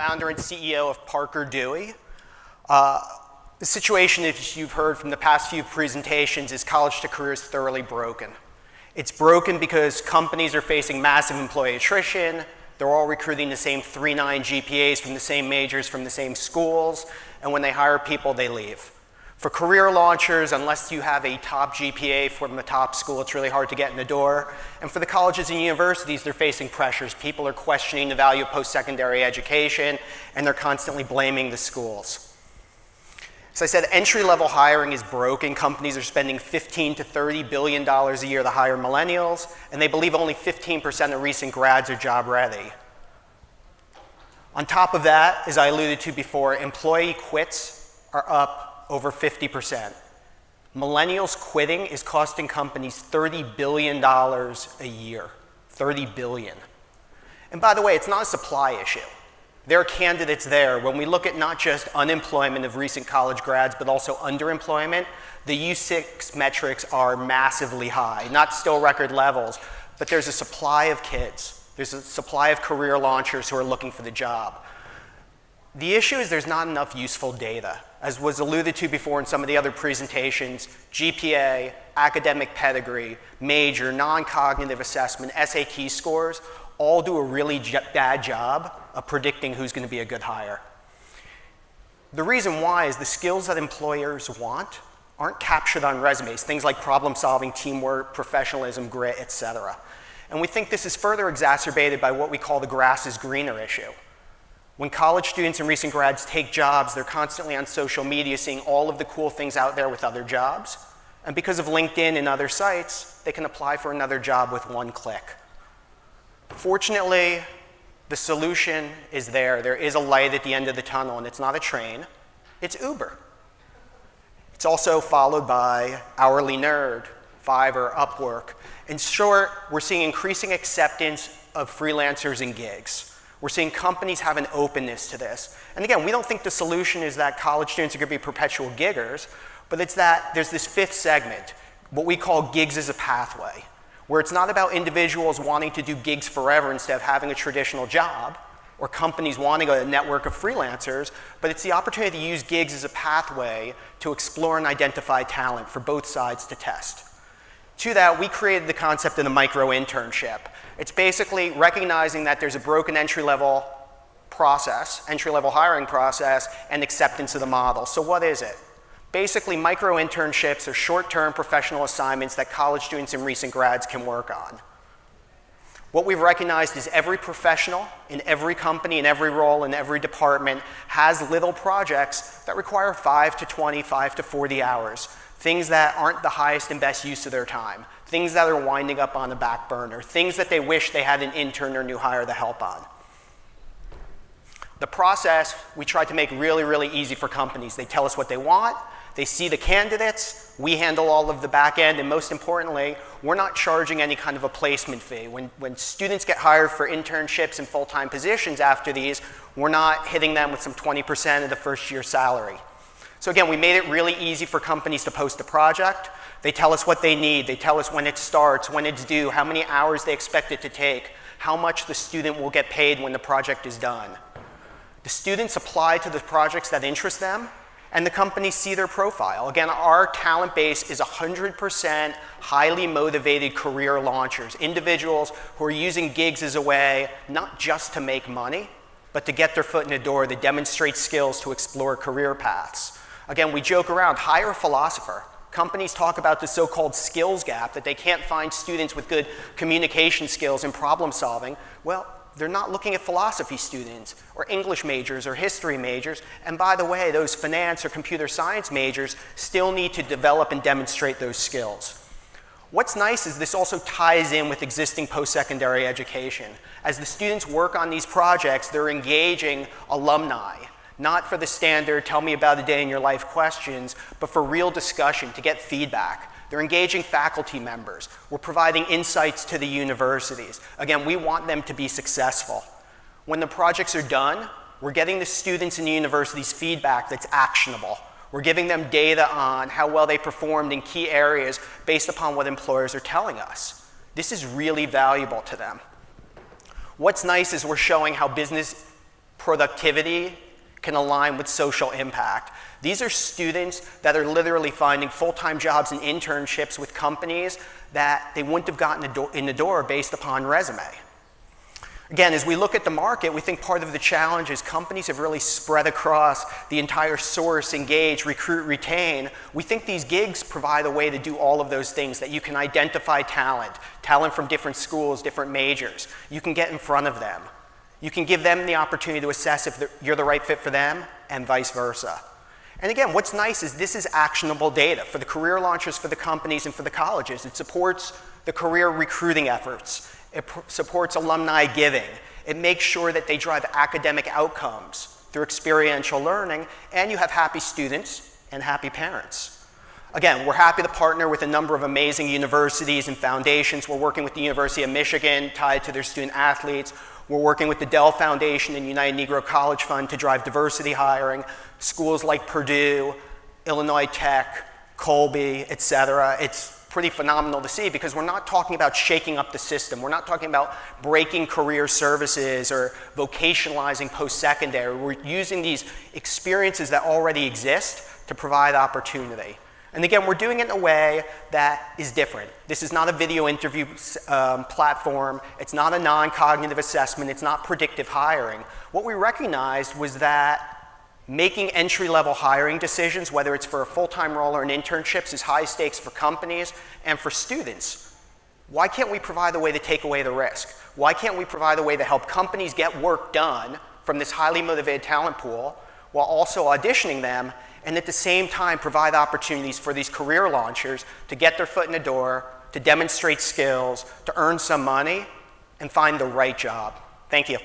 founder and CEO of Parker Dewey. The situation, if you've heard from the past few presentations, is college to career is thoroughly broken. It's broken because companies are facing massive employee attrition. They're all recruiting the same 3.9 GPAs from the same majors, from the same schools, and when they hire people, they leave. For career launchers, unless you have a top GPA from the top school, it's really hard to get in the door. And for the colleges and universities, they're facing pressures. People are questioning the value of post-secondary education, and they're constantly blaming the schools. As I said, entry-level hiring is broken. Companies are spending $15 to $30 billion a year to hire millennials, and they believe only 15% of recent grads are job ready. On top of that, as I alluded to before, employee quits are up over 50%. Millennials quitting is costing companies $30 billion a year. $30 billion. And by the way, it's not a supply issue. There are candidates there. When we look at not just unemployment of recent college grads, but also underemployment, the U6 metrics are massively high. Not still record levels, but there's a supply of kids. There's a supply of career launchers who are looking for the job. The issue is there's not enough useful data. As was alluded to before in some of the other presentations, GPA, academic pedigree, major, non-cognitive assessment, SAT scores, all do a really bad job of predicting who's going to be a good hire. The reason why is the skills that employers want aren't captured on resumes, things like problem solving, teamwork, professionalism, grit, etc. And we think this is further exacerbated by what we call the grass is greener issue. When college students and recent grads take jobs, they're constantly on social media seeing all of the cool things out there with other jobs. And because of LinkedIn and other sites, they can apply for another job with one click. Fortunately, the solution is there. There is a light at the end of the tunnel, and it's not a train, it's Uber. It's also followed by Hourly Nerd, Fiverr, Upwork. In short, we're seeing increasing acceptance of freelancers and gigs. We're seeing companies have an openness to this. And again, we don't think the solution is that college students are going to be perpetual giggers, but it's that there's this fifth segment, what we call gigs as a pathway, where it's not about individuals wanting to do gigs forever instead of having a traditional job, or companies wanting a network of freelancers, but it's the opportunity to use gigs as a pathway to explore and identify talent for both sides to test. To that, we created the concept of the micro-internship. It's basically recognizing that there's a broken entry-level hiring process, and acceptance of the model. So what is it? Basically, micro-internships are short-term professional assignments that college students and recent grads can work on. What we've recognized is every professional in every company, in every role, in every department has little projects that require 5 to 20, 5 to 40 hours. Things that aren't the highest and best use of their time, things that are winding up on the back burner, things that they wish they had an intern or new hire to help on. The process we try to make really, really easy for companies. They tell us what they want, they see the candidates, we handle all of the back end, and most importantly, we're not charging any kind of a placement fee. When students get hired for internships and full-time positions after these, we're not hitting them with some 20% of the first year's salary. So again, we made it really easy for companies to post a project. They tell us what they need. They tell us when it starts, when it's due, how many hours they expect it to take, how much the student will get paid when the project is done. The students apply to the projects that interest them, and the companies see their profile. Again, our talent base is 100% highly motivated career launchers, individuals who are using gigs as a way not just to make money, but to get their foot in the door, to demonstrate skills, to explore career paths. Again, we joke around, hire a philosopher. Companies talk about the so-called skills gap, that they can't find students with good communication skills and problem solving. Well, they're not looking at philosophy students or English majors or history majors. And by the way, those finance or computer science majors still need to develop and demonstrate those skills. What's nice is this also ties in with existing post-secondary education. As the students work on these projects, they're engaging alumni. Not for the standard, tell me about a day in your life questions, but for real discussion, to get feedback. They're engaging faculty members. We're providing insights to the universities. Again, we want them to be successful. When the projects are done, we're getting the students and the universities feedback that's actionable. We're giving them data on how well they performed in key areas based upon what employers are telling us. This is really valuable to them. What's nice is we're showing how business productivity can align with social impact. These are students that are literally finding full-time jobs and internships with companies that they wouldn't have gotten in the door based upon resume. Again, as we look at the market, we think part of the challenge is companies have really spread across the entire source, engage, recruit, retain. We think these gigs provide a way to do all of those things, that you can identify talent from different schools, different majors. You can get in front of them. You can give them the opportunity to assess if you're the right fit for them, and vice versa. And again, what's nice is this is actionable data for the career launchers, for the companies, and for the colleges. It supports the career recruiting efforts. It supports alumni giving. It makes sure that they drive academic outcomes through experiential learning, and you have happy students and happy parents. Again, we're happy to partner with a number of amazing universities and foundations. We're working with the University of Michigan, tied to their student athletes. We're working with the Dell Foundation and United Negro College Fund to drive diversity hiring. Schools like Purdue, Illinois Tech, Colby, et cetera. It's pretty phenomenal to see, because we're not talking about shaking up the system. We're not talking about breaking career services or vocationalizing post-secondary. We're using these experiences that already exist to provide opportunity. And again, we're doing it in a way that is different. This is not a video interview platform. It's not a non-cognitive assessment. It's not predictive hiring. What we recognized was that making entry-level hiring decisions, whether it's for a full-time role or an internships, is high stakes for companies and for students. Why can't we provide a way to take away the risk? Why can't we provide a way to help companies get work done from this highly motivated talent pool while also auditioning them, and at the same time provide opportunities for these career launchers to get their foot in the door, to demonstrate skills, to earn some money, and find the right job? Thank you.